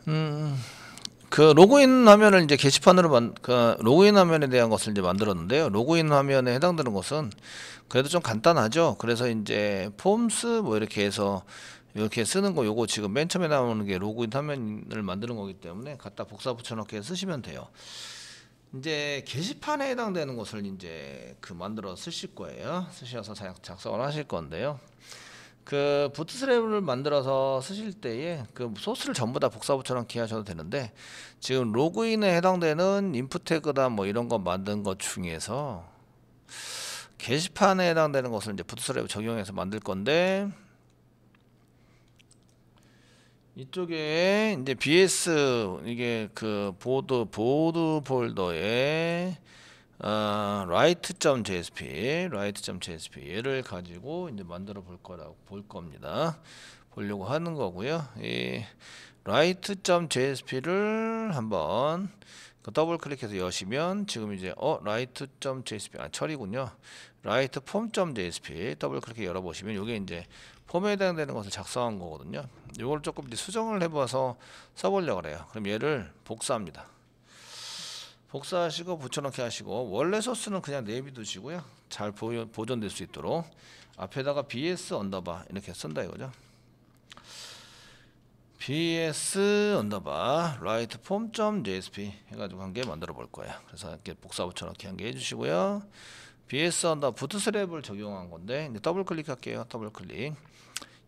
음, 그 로그인 화면을 이제 게시판으로 그 로그인 화면에 대한 것을 이제 만들었는데요. 로그인 화면에 해당되는 것은 그래도 좀 간단하죠. 그래서 이제 폼스 뭐 이렇게 해서 이렇게 쓰는 거 요거 지금 맨 처음에 나오는 게 로그인 화면을 만드는 거기 때문에 갖다 복사 붙여넣기 쓰시면 돼요. 이제 게시판에 해당되는 것을 이제 그 만들어 쓰실 거예요. 쓰셔서 작성을 하실 건데요. 그 부트스트랩을 만들어서 쓰실 때에 그 소스를 전부 다 복사 붙여넣기 하셔도 되는데, 지금 로그인에 해당되는 인풋 태그다 뭐 이런 거 만든 것 중에서 게시판에 해당되는 것을 이제 부트스트랩 적용해서 만들 건데, 이쪽에 이제 BS 이게 그 보드 폴더에 write.jsp 얘를 가지고 이제 만들어 볼 겁니다. 보려고 하는 거고요. 이 write.jsp를 한번 그 더블 클릭해서 여시면 지금 이제 write.jsp 처리군요. write form.jsp 더블 클릭해 열어보시면 이게 이제 폼에 해당되는 것을 작성한 거거든요. 이걸 조금 이제 수정을 해봐서 써보려고 그래요. 그럼 얘를 복사합니다. 복사하시고 붙여넣기 하시고, 원래 소스는 그냥 내비두시고요. 잘 보존될 수 있도록 앞에다가 bs 언더바 이렇게 쓴다 이거죠. bs 언더바 write form.jsp 해가지고 한 개 만들어 볼 거예요. 그래서 이렇게 복사 붙여넣기 한 개 해주시고요. bs 언더 부트스트랩을 적용한 건데 이제 더블 클릭할게요. 더블 클릭.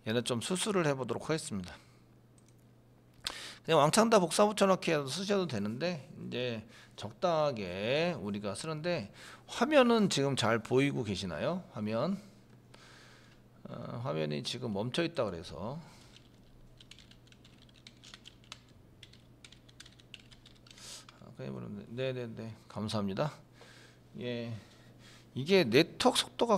얘는 좀 수술을 해보도록 하겠습니다. 그냥 왕창 다 복사 붙여넣기 해서 쓰셔도 되는데 이제 적당하게 우리가 쓰는데, 화면은 지금 잘 보이고 계시나요? 화면이 지금 멈춰 있다 그래서 네네네 감사합니다. 예, 이게 네트워크 속도가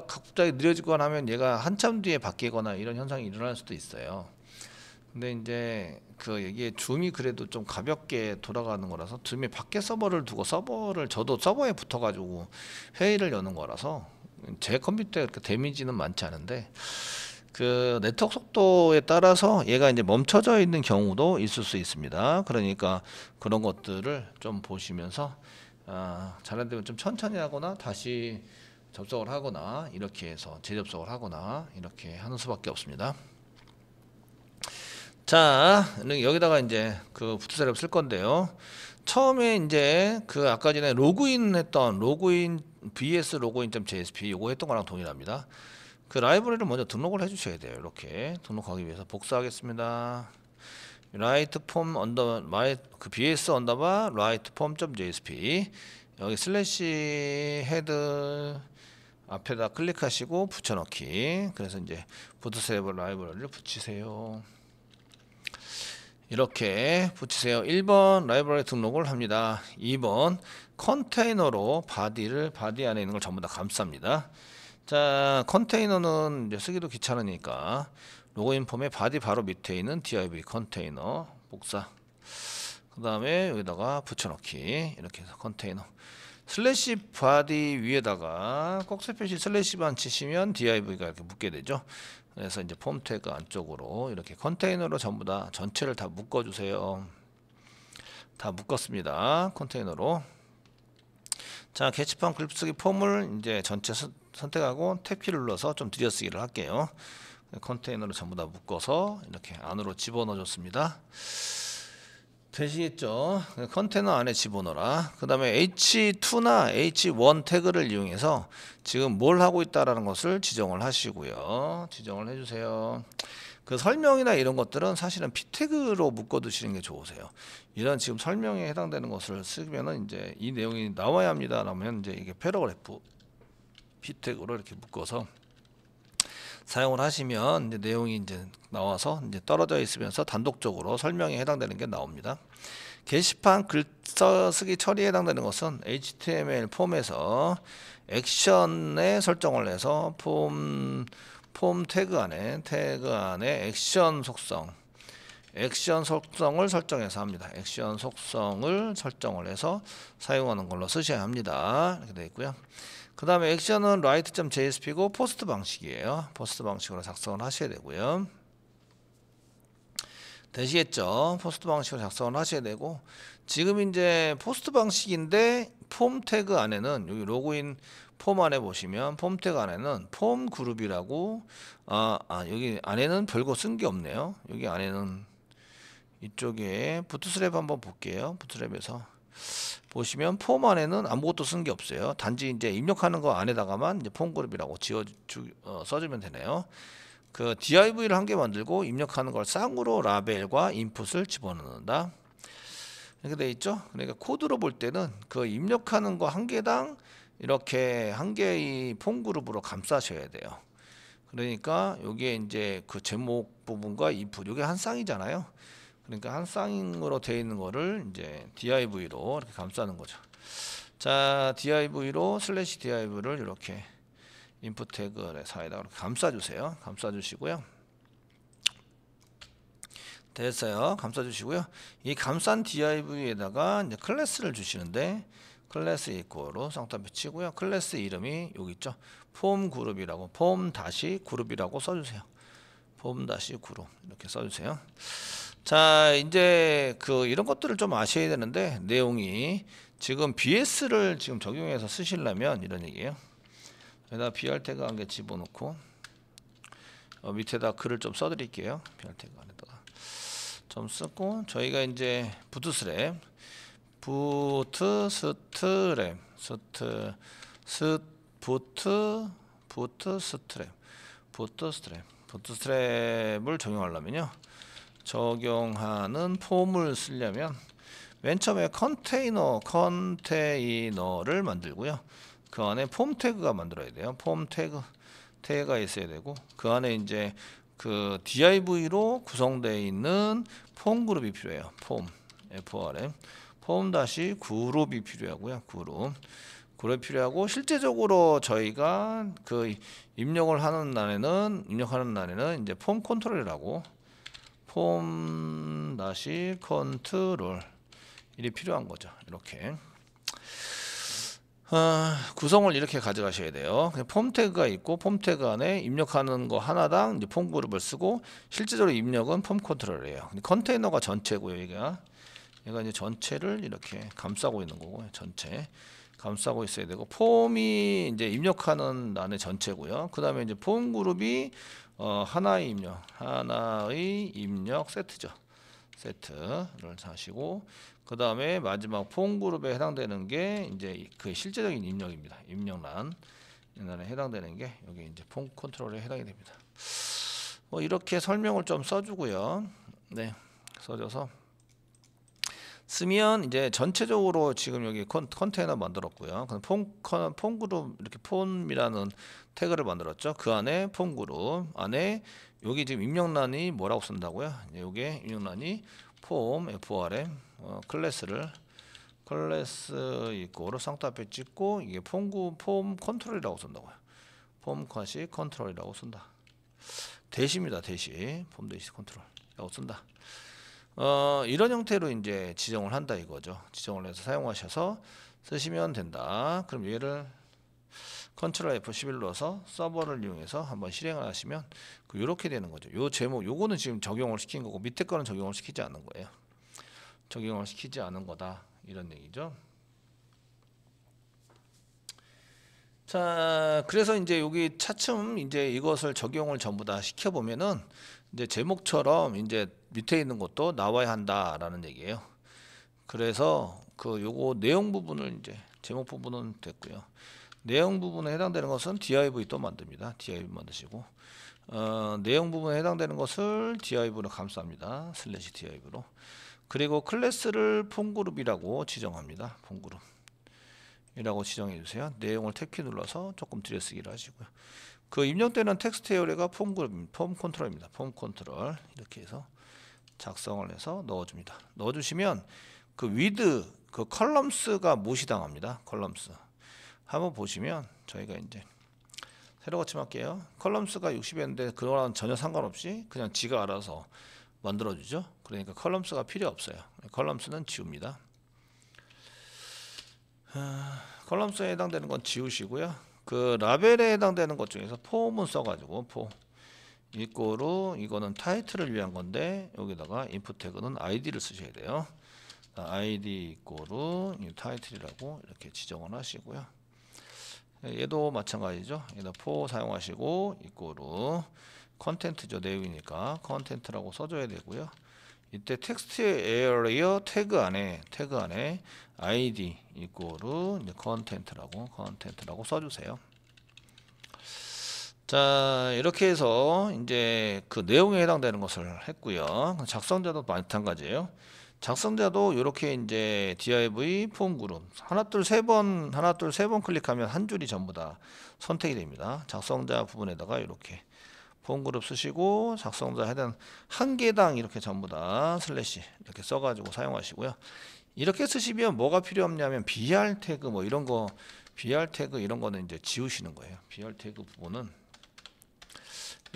갑자기 느려지거나 하면 얘가 한참 뒤에 바뀌거나 이런 현상이 일어날 수도 있어요. 근데 이제 그 이게 줌이 그래도 좀 가볍게 돌아가는 거라서, 줌이 밖에 서버를 두고 저도 서버에 붙어가지고 회의를 여는 거라서 제 컴퓨터에 그렇게 데미지는 많지 않은데, 그 네트워크 속도에 따라서 얘가 이제 멈춰져 있는 경우도 있을 수 있습니다. 그러니까 그런 것들을 좀 보시면서 잘 안 되면 좀 천천히 하거나 다시 접속을 하거나 이렇게 해서 재접속을 하거나 이렇게 하는 수밖에 없습니다. 자, 여기다가 이제 그 부트스트랩 쓸 건데요. 처음에 이제 그 아까 전에 로그인 bs 로그인.jsp 요거 했던 거랑 동일합니다. 그 라이브러리를 먼저 등록을 해주셔야 돼요. 이렇게 등록하기 위해서 복사하겠습니다. write form 언더 그 bs 언더바 write form.jsp 여기 슬래시 헤드 앞에다 클릭하시고 붙여넣기. 그래서 이제 부트스트랩 라이브러리를 붙이세요. 이렇게 붙이세요. 1번 라이브러리 등록을 합니다. 2번 컨테이너로 바디 안에 있는 걸 전부 다 감쌉니다. 자, 컨테이너는 이제 쓰기도 귀찮으니까 로그인 폼의 바디 바로 밑에 있는 div 컨테이너 복사, 그 다음에 여기다가 붙여넣기. 이렇게 해서 컨테이너 슬래시 바디 위에다가 꼭지 표시 슬래시만 치시면 div가 이렇게 묶게 되죠. 그래서 이제 폼 태그 안쪽으로 이렇게 컨테이너로 전부 다 전체를 다 묶어 주세요. 다 묶었습니다. 컨테이너로. 자, 게시판 글쓰기 폼을 이제 전체 선택하고 탭키를 눌러서 좀 들여쓰기를 할게요. 컨테이너로 전부 다 묶어서 이렇게 안으로 집어넣어 줬습니다. 되시겠죠? 컨테이너 안에 집어넣어라. 그 다음에 H2나 H1 태그를 이용해서 지금 뭘 하고 있다라는 것을 지정을 하시고요. 지정을 해주세요. 그 설명이나 이런 것들은 사실은 p 태그로 묶어 두시는 게 좋으세요. 이런 지금 설명에 해당되는 것을 쓰면은 이제 이 내용이 나와야 합니다. 라면 이제 이게 패러그래프 p 태그로 이렇게 묶어서 사용을 하시면 이제 내용이 이제 나와서 이제 떨어져 있으면서 단독적으로 설명에 해당되는 게 나옵니다. 게시판 글쓰기 처리에 해당되는 것은 HTML 폼에서 액션에 설정을 해서 폼 태그 안에 액션 속성을 설정해서 합니다. 액션 속성을 설정을 해서 사용하는 걸로 쓰셔야 합니다. 이렇게 되어 있고요. 그 다음에 액션은 write.jsp고 포스트 방식이에요. 포스트 방식으로 작성을 하셔야 되고요. 되시겠죠? 포스트 방식으로 작성을 하셔야 되고, 지금 이제 포스트 방식인데 폼 태그 안에는 여기 로그인 폼 안에 보시면 폼 태그 안에는 폼 그룹이라고 여기 안에는 별거 쓴 게 없네요. 여기 안에는 이쪽에 부트스트랩 한번 볼게요. 부트스트랩에서 보시면 폼 안에는 아무것도 쓴 게 없어요. 단지 이제 입력하는 거 안에다가만 이제 폼 그룹이라고 써주면 되네요. 그 div를 한 개 만들고 입력하는 걸 쌍으로 라벨과 인풋을 집어넣는다. 이렇게 돼 있죠. 그러니까 코드로 볼 때는 그 입력하는 거 한 개당 이렇게 한 개의 폼 그룹으로 감싸셔야 돼요. 그러니까 여기에 이제 그 제목 부분과 인풋, 이게 한 쌍이잖아요. 그러니까 한 쌍으로 되어 있는 거를 이제 div로 이렇게 감싸는 거죠. 자, div로 슬래시 div를 이렇게 인풋 태그의 사이에다가 이렇게 감싸주세요. 감싸주시고요. 됐어요. 감싸주시고요. 이 감싼 div에다가 이제 클래스를 주시는데, 클래스 이퀄로 쌍따옴표 치고요. 클래스 이름이 여기 있죠. 폼 그룹이라고, 폼 다시 그룹이라고 써주세요. 폼 다시 그룹 이렇게 써주세요. 자, 이제 그 이런 것들을 좀 아셔야 되는데, 내용이 지금 BS를 지금 적용해서 쓰시려면 이런 얘기예요. 여기다 BR 태그 한 개 집어넣고 밑에다 글을 좀 써드릴게요. BR 태그 안에다가 좀 쓰고, 저희가 이제 부트스트랩 부트스트랩을 적용하려면요, 적용하는 폼을 쓰려면 맨 처음에 컨테이너를 만들고요. 그 안에 폼 태그가 만들어야 돼요. 폼 태그가 있어야 되고, 그 안에 이제 그 div로 구성되어 있는 폼 그룹이 필요해요. 폼 FRM 폼 다시 그룹이 필요하고요. 그룹이 필요하고, 실제적으로 저희가 그 입력하는 날에는 이제 폼 컨트롤이라고, 폼 다시 컨트롤 일이 필요한 거죠. 이렇게 구성을 이렇게 가져가셔야 돼요. 폼 태그가 있고, 폼 태그 안에 입력하는 거 하나당 이제 폼 그룹을 쓰고, 실제적으로 입력은 폼 컨트롤이에요. 컨테이너가 전체고요. 얘가 이제 전체를 이렇게 감싸고 있는 거고, 전체 감싸고 있어야 되고, 폼이 이제 입력하는 안에 전체고요. 그 다음에 이제 폼 그룹이 하나의 입력 세트죠. 세트를 하시고, 그 다음에 마지막 폼 그룹에 해당되는 게 이제 그 실제적인 입력입니다. 입력란에 해당되는 게 여기 이제 폼 컨트롤에 해당이 됩니다. 뭐 이렇게 설명을 좀 써주고요. 네, 써줘서 쓰면 이제 전체적으로 지금 여기 컨테이너 만들었고요. 폼 그룹, 이렇게 폼이라는 태그를 만들었죠. 그 안에 폼 그룹 안에 여기 지금 입력란이 뭐라고 쓴다고요? 여기 입력란이 폼 FRM 클래스 이거로 쌍따옴표 찍고, 이게 폼 컨트롤이라고 쓴다고요. 폼 다시 컨트롤이라고 쓴다. 대시입니다. 대시 폼 대시 컨트롤이라고 쓴다. 이런 형태로 이제 지정을 한다 이거죠. 지정을 해서 사용하셔서 쓰시면 된다. 그럼 얘를 컨트롤 F11 눌러서 서버를 이용해서 한번 실행을 하시면 이렇게 되는 거죠. 요 제목 요거는 지금 적용을 시킨 거고, 밑에 거는 적용을 시키지 않은 거예요. 적용을 시키지 않은 거다 이런 얘기죠. 자, 그래서 이제 여기 차츰 이제 이것을 적용을 전부 다 시켜 보면은 이제 제목처럼 이제 밑에 있는 것도 나와야 한다라는 얘기예요. 그래서 그 요거 내용 부분을 이제 제목 부분은 됐고요. 내용 부분에 해당되는 것은 div 또 만듭니다. div 만드시고, 내용 부분에 해당되는 것을 div로 감쌉니다. 슬래시 div로. 그리고 클래스를 폼 그룹이라고 지정합니다. 폼 그룹이라고 지정해 주세요. 내용을 탭키 눌러서 조금 들여쓰기를 하시고요. 그 입력되는 텍스트 어레이가 폼 그룹, 폼 컨트롤입니다. 폼 컨트롤 이렇게 해서 작성을 해서 넣어줍니다. 넣어주시면 그 위드, 그 컬럼스가 무시당합니다. 컬럼스 한번 보시면, 저희가 이제 새로 고침할게요. 컬럼스가 60이었는데 그거랑 전혀 상관없이 그냥 지가 알아서 만들어주죠. 그러니까 컬럼스가 필요 없어요. 컬럼스는 지웁니다. 컬럼스에 해당되는 건 지우시고요. 그 라벨에 해당되는 것 중에서 폼은 써가지고 이꼬르 이거는 타이틀을 위한 건데 여기다가 input 태그는 id를 쓰셔야 돼요. id 이꼬르 이 타이틀이라고 이렇게 지정을 하시고요. 얘도 마찬가지죠. 얘도 for 사용하시고 이꼬르 컨텐트죠. 내용이니까 컨텐트라고 써줘야 되고요. 이때 텍스트 에리어 태그 안에 id 이꼬르 이제 컨텐트라고 써주세요. 자, 이렇게 해서 이제 그 내용에 해당되는 것을 했고요. 작성자도 마찬가지예요. 작성자도 이렇게 이제 div 폼 그룹 하나 둘 세 번 클릭하면 한 줄이 전부 다 선택이 됩니다. 작성자 부분에다가 이렇게 폼 그룹 쓰시고 작성자 해당 한 개당 이렇게 전부 다 슬래시 이렇게 써가지고 사용하시고요. 이렇게 쓰시면 뭐가 필요 없냐면 br 태그 뭐 이런 거 br 태그 이런 거는 이제 지우시는 거예요. br 태그 부분은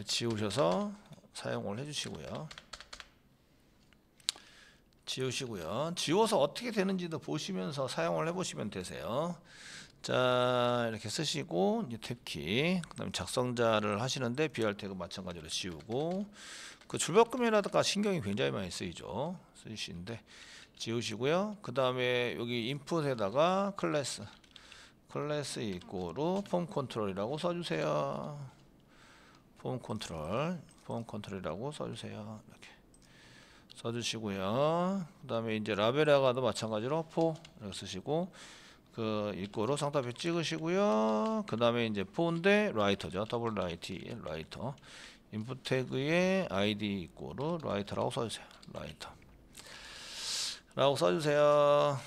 지우셔서 사용을 해주시고요. 지워서 어떻게 되는지도 보시면서 사용을 해보시면 되세요. 자, 이렇게 쓰시고 이제 탭키, 그다음에 작성자를 하시는데 br 태그 마찬가지로 지우고 그 줄바꿈이라든가 신경이 굉장히 많이 쓰이시는데 지우시고요. 그 다음에 여기 인풋에다가 클래스 이꼬르 폼 컨트롤이라고 써주세요. 폼 컨트롤이라고 써주세요. 이렇게 써주시고요. 그 다음에 이제 라벨에다가도 마찬가지로 포 이렇게 쓰시고 그 이꼬르 상따표 찍으시고요. 그 다음에 이제 포인데 라이터죠. 라이터 인풋 태그에 id 이꼬르 라이터라고 써주세요. 라이터라고 써주세요.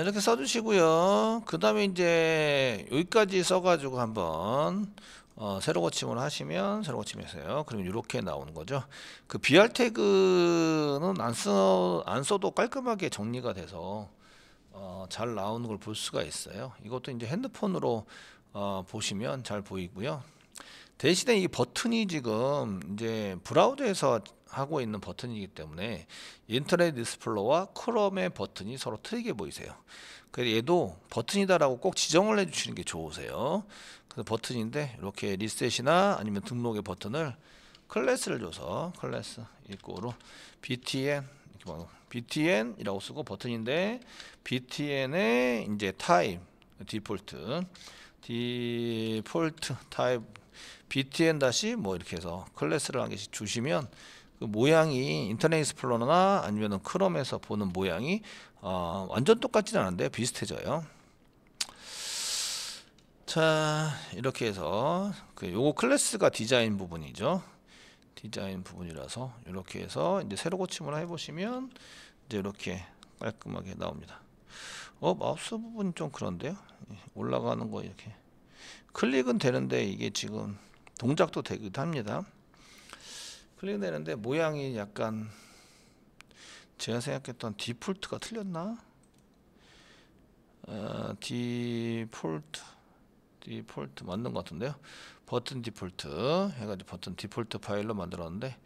이렇게 써주시고요. 그 다음에 이제 여기까지 써가지고 한번 새로 고침을 하시면 새로 고침했어요. 그러면 이렇게 나오는 거죠. 그 br 태그는 안 써도 깔끔하게 정리가 돼서 잘 나오는 걸 볼 수가 있어요. 이것도 이제 핸드폰으로 보시면 잘 보이고요. 대신에 이 버튼이 지금 이제 브라우저에서 하고 있는 버튼이기 때문에 인터넷 디스플레이와 크롬의 버튼이 서로 틀리게 보이세요. 그래서 얘도 버튼이다라고 꼭 지정을 해주시는 게 좋으세요. 그래서 버튼인데 이렇게 리셋이나 아니면 등록의 버튼을 클래스를 줘서 클래스 이꼬르 btn이라고 쓰고 버튼인데 btn의 이제 타입 디폴트 타입 btn 다시 뭐 이렇게 해서 클래스를 한 개씩 주시면 그 모양이 인터넷 익스플로러나 아니면 크롬에서 보는 모양이 완전 똑같지는 않은데 비슷해져요. 자, 이렇게 해서 요거 클래스가 디자인 부분이죠. 디자인 부분이라서 이렇게 해서 이제 새로 고침을 해보시면 이제 이렇게 깔끔하게 나옵니다. 마우스 부분이 좀 그런데요. 올라가는 거 이렇게 클릭은 되는데 이게 지금 동작도 되기도 합니다. 클릭 되는데 모양이 약간 제가 생각했던 디폴트가 틀렸나? 디폴트 맞는 것 같은데요. 버튼 디폴트 해가지고 버튼 디폴트 파일로 만들었는데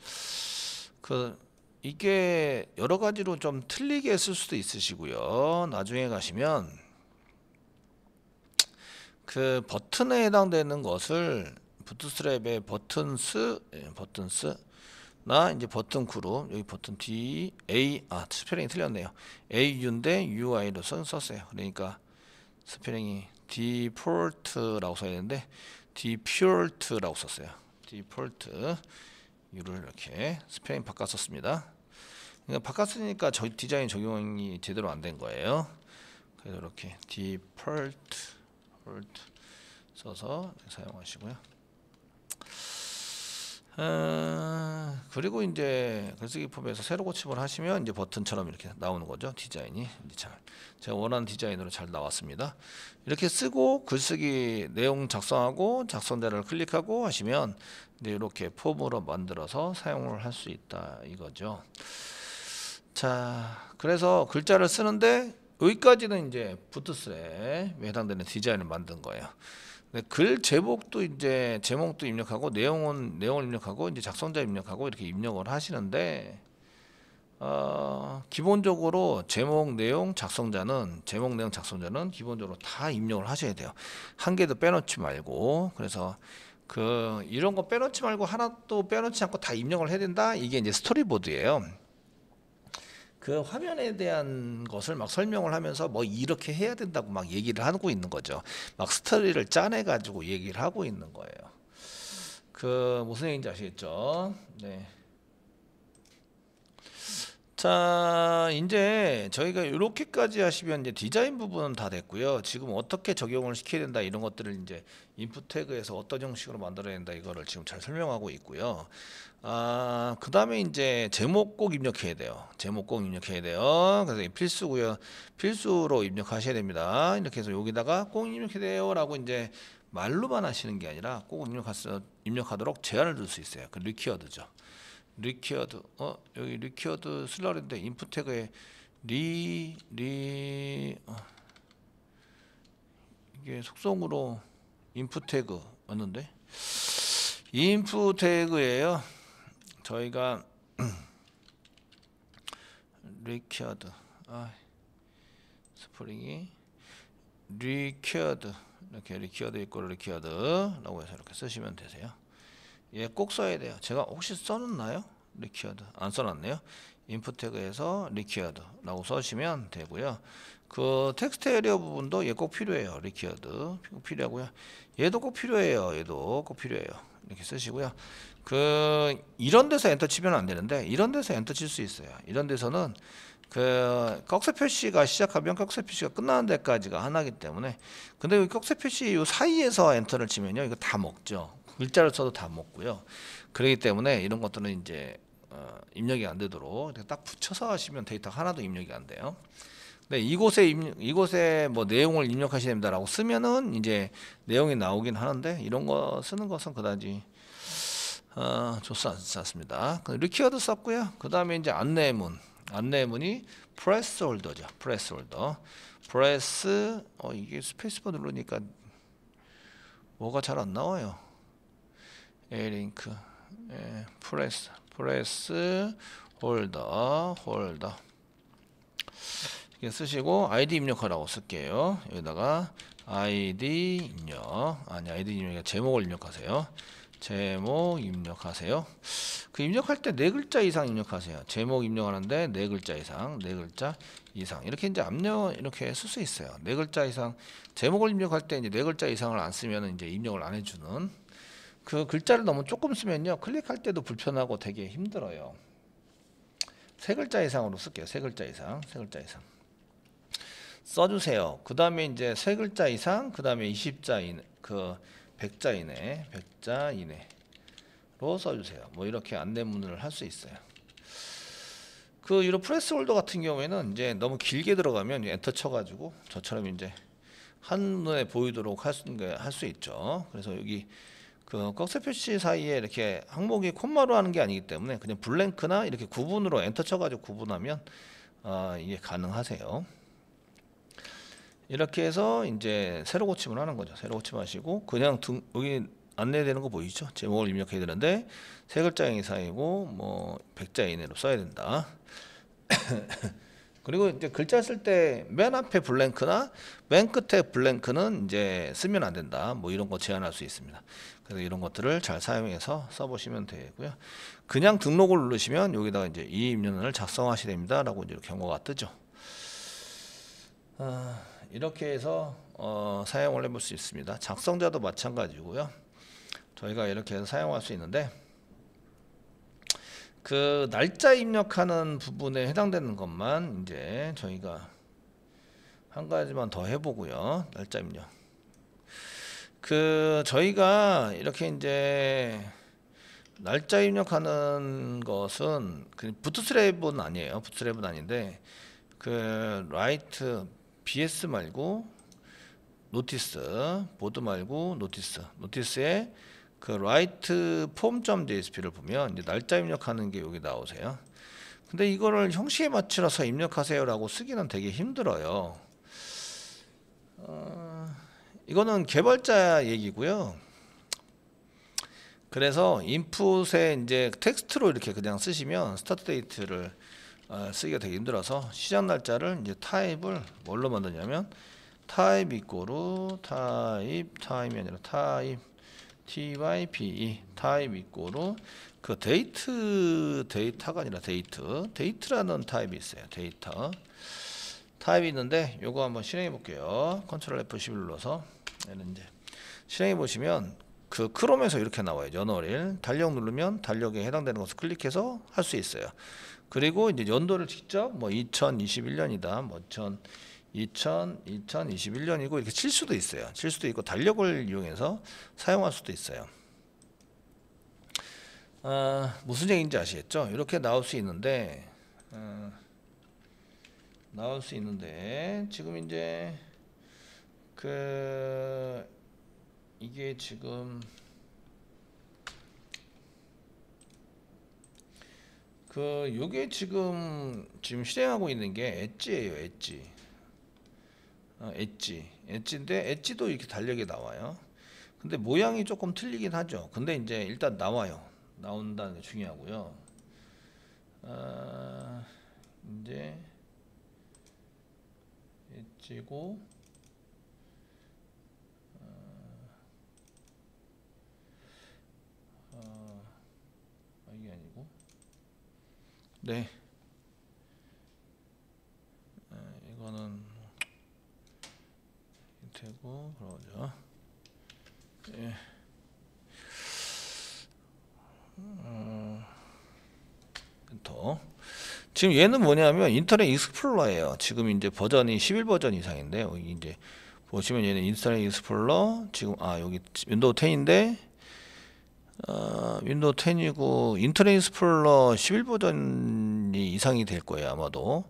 이게 여러 가지로 좀 틀리게 쓸 수도 있으시고요. 나중에 가시면 그 버튼에 해당되는 것을 부트스트랩의 버튼스나 이제 버튼 그룹 여기 버튼 스펠링이 틀렸네요. AU인데 UI로 썼어요. 그러니까 스펠링이 디폴트라고 써야 되는데 디폴트라고 썼어요. 디폴트 U를 이렇게 스펠링 바꿨었습니다. 그러니까 바꿨으니까 디자인 적용이 제대로 안 된 거예요. 그래서 이렇게 디폴트 써서 사용하시고요. 그리고 이제 글쓰기 폼에서 새로 고침을 하시면 이제 버튼처럼 이렇게 나오는 거죠. 디자인이 이제 제가 원하는 디자인으로 잘 나왔습니다. 이렇게 쓰고 글쓰기 내용 작성하고 작성자를 클릭하고 하시면 이제 이렇게 폼으로 만들어서 사용을 할 수 있다 이거죠. 자, 그래서 글자를 쓰는데 여기까지는 이제 부트스트랩에 해당되는 디자인을 만든 거예요. 글 제목도 이제 제목도 입력하고 내용을 입력하고 이제 작성자 입력하고 이렇게 입력을 하시는데 기본적으로 제목 내용 작성자는 기본적으로 다 입력을 하셔야 돼요. 한 개도 빼놓지 말고. 그래서 이런 거 빼놓지 말고 하나도 빼놓지 않고 다 입력을 해야 된다. 이게 이제 스토리보드예요. 그 화면에 대한 것을 막 설명을 하면서 뭐 이렇게 해야 된다고 막 얘기를 하고 있는 거죠. 막 스토리를 짜내 가지고 얘기를 하고 있는 거예요. 무슨 얘기인지 아시겠죠? 네. 자, 이제 저희가 이렇게까지 하시면 이제 디자인 부분은 다 됐고요. 지금 어떻게 적용을 시켜야 된다 이런 것들을 이제 인풋 태그에서 어떤 형식으로 만들어야 된다 이거를 지금 잘 설명하고 있고요. 그 다음에 이제 제목 꼭 입력해야 돼요. 제목 꼭 입력해야 돼요. 그래서 필수고요. 필수로 입력하셔야 됩니다. 이렇게 해서 여기다가 꼭 입력해야 돼요 라고 이제 말로만 하시는 게 아니라 꼭 입력하도록 제한을 둘 수 있어요. 그 리퀴어드죠. 리퀴어드 여기 리퀴어드 쓰려고 했는데 인풋 태그에 이게 속성으로 인풋 태그 왔는데 인풋 태그예요. 저희가 리퀴어드 스프링이 리퀴어드 이렇게 리퀴어드 있고 리퀴어드라고 해서 이렇게 쓰시면 되세요. 예, 꼭 써야 돼요. 제가 혹시 써놨나요? 리퀴어드 안 써놨네요. 인풋 태그에서 리퀴어드라고 써시면 되고요. 그 텍스트 에리어 부분도 얘 꼭 필요해요. 리퀴어드 꼭 필요하고요. 얘도 꼭 필요해요. 얘도 꼭 필요해요. 이렇게 쓰시고요. 이런 데서 엔터 치면 안 되는데 이런 데서 엔터 칠 수 있어요. 이런 데서는 꺽쇠 표시가 시작하면 꺽쇠 표시가 끝나는 데까지가 하나이기 때문에 근데 이 꺽쇠 표시 이 사이에서 엔터를 치면요 이거 다 먹죠. 글자를 써도 다 먹고요. 그렇기 때문에 이런 것들은 이제 입력이 안 되도록 이렇게 딱 붙여서 하시면 데이터 하나도 입력이 안 돼요. 근데 이곳에 뭐 내용을 입력하셔야 됩니다라고 쓰면은 이제 내용이 나오긴 하는데 이런 거 쓰는 것은 그다지 좋지 않습니다. 리퀴어드 썼고요. 그 다음에 이제 안내문이 프레스 홀더죠. 프레스 홀더. 이게 스페이스바 누르니까 뭐가 잘 안 나와요. 링크 프레스 홀더 이렇게 쓰시고 아이디 입력하라고 쓸게요. 여기다가 아이디 입력이 아니라 제목을 입력하세요. 제목 입력하세요. 입력할 때 4글자 이상 입력하세요. 제목 입력하는데 4글자 이상 이렇게 이제 이렇게 쓸 수 있어요. 4글자 이상 제목을 입력할 때 이제 4글자 이상을 안 쓰면 이제 입력을 안 해주는 글자를 너무 조금 쓰면요 클릭할 때도 불편하고 되게 힘들어요. 3글자 이상으로 쓸게요. 3글자 이상 써주세요. 그 다음에 이제 3글자 이상 그 다음에 20자 이내 100자 이내로 써주세요. 뭐 이렇게 안내문을 할 수 있어요. 이런 프레스 홀더 같은 경우에는 이제 너무 길게 들어가면 엔터 쳐가지고 저처럼 이제 한눈에 보이도록 할 수 있죠. 그래서 여기 꺽쇠 표시 사이에 이렇게 항목이 콤마로 하는 게 아니기 때문에 그냥 블랭크나 이렇게 구분으로 엔터 쳐가지고 구분하면 이게 가능하세요. 이렇게 해서 이제 새로 고침을 하는 거죠. 새로 고침하시고 그냥 여기 안내되는 거 보이죠? 제목을 입력해야 되는데 3글자 이상이고 뭐 100자 이내로 써야 된다. 그리고 이제 글자 쓸 때 맨 앞에 블랭크나 맨 끝에 블랭크는 이제 쓰면 안 된다. 뭐 이런 거 제한할 수 있습니다. 그래서 이런 것들을 잘 사용해서 써보시면 되고요. 그냥 등록을 누르시면 여기다가 이제 이 입력을 작성하셔야 됩니다라고 이제 경고가 뜨죠. 이렇게 해서 사용을 해볼 수 있습니다. 작성자도 마찬가지고요. 저희가 이렇게 해서 사용할 수 있는데 날짜 입력하는 부분에 해당되는 것만 이제 저희가 한 가지만 더 해보고요. 날짜 입력. 저희가 이렇게 이제 날짜 입력하는 것은 부트스트랩은 아니에요. 부트스트랩은 아닌데 라이트 BS 말고 노티스 보드 말고 노티스에 write form.jsp를 보면 이제 날짜 입력하는 게 여기 나오세요. 근데 이거를 형식에 맞춰서 입력하세요라고 쓰기는 되게 힘들어요. 이거는 개발자 얘기고요. 그래서 인풋에 이제 텍스트로 이렇게 그냥 쓰시면 스타트 데이트를 쓰기가 되게 힘들어서 시작 날짜를 이제 타입을 뭘로 만드냐면 타입 이꼬르 타임이 아니라 타입 type 타입 이꼬르 그 데이터가 아니라 데이트라는 타입이 있어요. 데이터 타입이 있는데 요거 한번 실행해 볼게요. 컨트롤 F11 눌러서 얘는 이제 실행해 보시면 그 크롬에서 이렇게 나와요. 연월일 달력 누르면 달력에 해당되는 것을 클릭해서 할 수 있어요. 그리고 이제 연도를 직접 뭐 2021년이다 뭐 2021년이고 이렇게 칠 수도 있어요. 칠 수도 있고 달력을 이용해서 사용할 수도 있어요. 무슨 얘기인지 아시겠죠? 이렇게 나올 수 있는데 지금 이제 이게 지금 요게 지금 실행하고 있는 게 엣지예요. 엣지인데 엣지도 이렇게 달력에 나와요. 근데 모양이 조금 틀리긴 하죠. 근데 이제 일단 나온다는 게 중요하고요. 이제 엣지고 이게 아니고 네 이거는 되고 그러죠. 예. 더 지금 얘는 뭐냐면 인터넷 익스플로러예요. 지금 이제 버전이 11 버전 이상인데 여기 이제 보시면 얘는 인터넷 익스플로러 지금 여기 윈도우 10인데 윈도우 10이고 인터넷 익스플로러 11 버전이 이상이 될 거예요 아마도.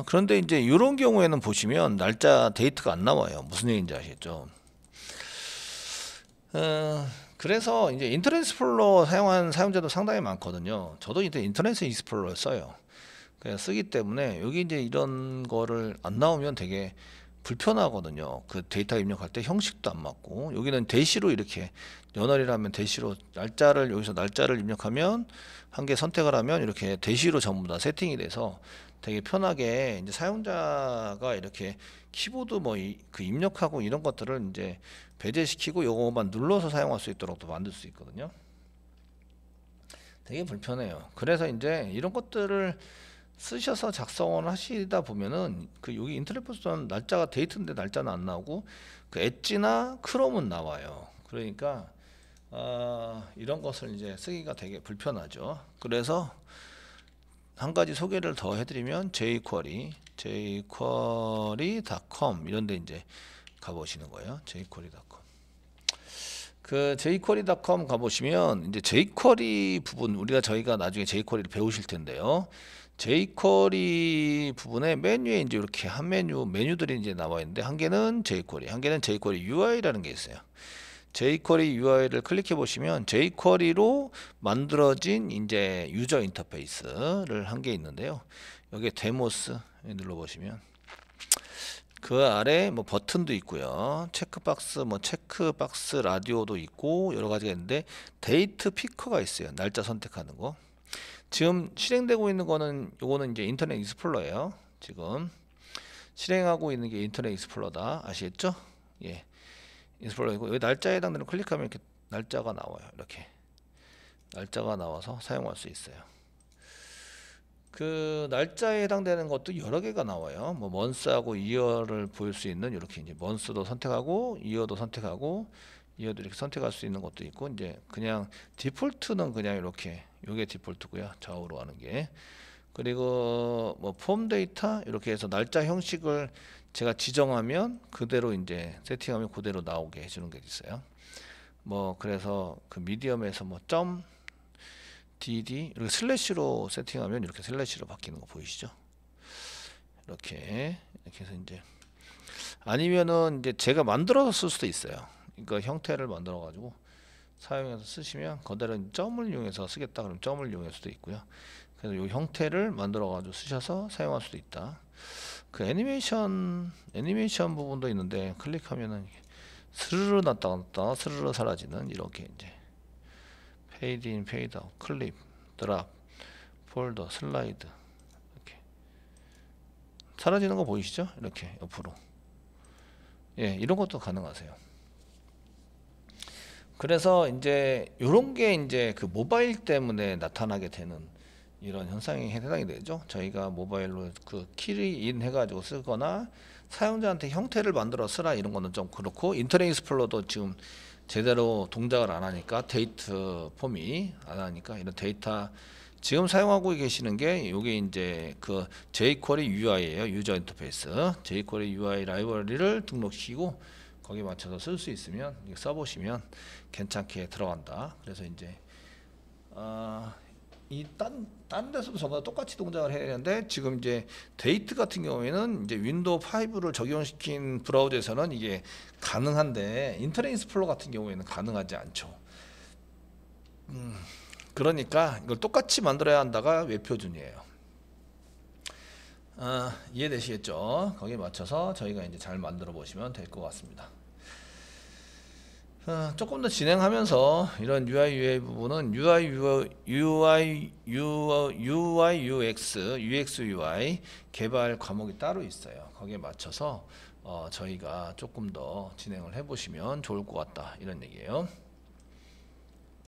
그런데 이제 이런 경우에는 보시면 날짜 데이트가 안 나와요. 무슨 얘기인지 아시겠죠? 그래서 이제 인터넷 익스플로러 사용한 사용자도 상당히 많거든요. 저도 이제 인터넷 익스플로러를 써요. 그냥 쓰기 때문에 여기 이제 이런 거를 안 나오면 되게 불편하거든요. 그 데이터 입력할 때 형식도 안 맞고 여기는 대시로 이렇게 연월이라면 대시로 여기서 날짜를 입력하면 한 개 선택을 하면 이렇게 대시로 전부 다 세팅이 돼서 되게 편하게 이제 사용자가 이렇게 키보드 그 입력하고 이런 것들을 이제 배제시키고 요거만 눌러서 사용할 수 있도록 또 만들 수 있거든요. 되게 불편해요. 그래서 이제 이런 것들을 쓰셔서 작성을 하시다 보면은 여기 인터넷 버전 날짜가 데이트인데 날짜는 안 나오고 그 엣지나 크롬은 나와요. 그러니까 이런 것을 이제 쓰기가 되게 불편하죠. 그래서 한 가지 소개를 더 해드리면 jQuery.com 이런데 이제 가보시는 거예요. jQuery.com. 그 jQuery.com 가보시면 이제 jQuery 부분 저희가 나중에 jQuery를 배우실 텐데요. jQuery 부분에 메뉴에 이제 이렇게 한 메뉴들이 이제 나와 있는데 한 개는 jQuery, 한 개는 jQuery UI라는 게 있어요. jQuery UI를 클릭해 보시면 jQuery로 만들어진 이제 유저 인터페이스를 한 개 있는데요. 여기에 데모스 눌러 보시면 그 아래 뭐 버튼도 있고요. 체크박스 라디오도 있고 여러 가지가 있는데 데이트 피커가 있어요. 날짜 선택하는 거. 지금 실행되고 있는 거는 요거는 이제 인터넷 익스플로러예요. 지금 실행하고 있는 게 인터넷 익스플로러다. 아시겠죠? 예. 익스플로러이고 여기 날짜에 해당되는 클릭하면 이렇게 날짜가 나와요. 이렇게 날짜가 나와서 사용할 수 있어요. 그 날짜에 해당되는 것도 여러 개가 나와요. 뭐 먼스하고 이어를 보일 수 있는 이렇게 이제 먼스도 선택하고 이어도 선택하고 이어도 이렇게 선택할 수 있는 것도 있고 이제 그냥 디폴트는 그냥 이렇게 요게 디폴트고요. 좌우로 하는 게. 그리고 뭐 폼 데이터 이렇게 해서 날짜 형식을 제가 지정하면 그대로 이제 세팅하면 그대로 나오게 해주는 게 있어요. 뭐 그래서 그 미디엄에서 뭐 점 dd 이렇게 슬래시로 세팅하면 이렇게 슬래시로 바뀌는 거 보이시죠? 이렇게 해서 이제 아니면은 이제 제가 만들어서 쓸 수도 있어요. 그러니까 형태를 만들어 가지고 사용해서 쓰시면 그대로 점을 이용해서 쓰겠다 그러면 점을 이용할 수도 있고요. 그래서 이 형태를 만들어 가지고 쓰셔서 사용할 수도 있다. 그 애니메이션 부분도 있는데 클릭하면은 스르르 났다 스르르 사라지는 이렇게 이제 페이드 인 페이드 아웃 클립 드랍 폴더, 슬라이드 이렇게 사라지는 거 보이시죠? 이렇게 옆으로. 예, 이런 것도 가능하세요. 그래서 이제 요런 게 이제 그 모바일 때문에 나타나게 되는 이런 현상이 해당이 되죠. 저희가 모바일로 그 키인 해가지고 쓰거나 사용자한테 형태를 만들어 쓰라 이런 거는 좀 그렇고, 인터넷 익스플로러도 지금 제대로 동작을 안 하니까, 데이터 폼이 안 하니까 이런 데이터 지금 사용하고 계시는 게 요게 이제 그 jQuery UI예요. 유저 인터페이스. jQuery UI 라이브러리를 등록시키고 거기에 맞춰서 쓸 수 있으면 써보시면 괜찮게 들어간다. 그래서 이제 이 딴 데서도 전부 다 똑같이 동작을 해야 되는데, 지금 이제 데이트 같은 경우에는 이제 윈도우 5를 적용시킨 브라우저에서는 이게 가능한데, 인터넷 익스플로러 같은 경우에는 가능하지 않죠. 그러니까 이걸 똑같이 만들어야 한다가 웹표준이에요. 이해되시겠죠? 거기에 맞춰서 저희가 이제 잘 만들어 보시면 될 것 같습니다. 조금 더 진행하면서 이런 UI UA 부분은 UI UX UI 개발 과목이 따로 있어요. 거기에 맞춰서 저희가 조금 더 진행을 해보시면 좋을 것 같다, 이런 얘기예요.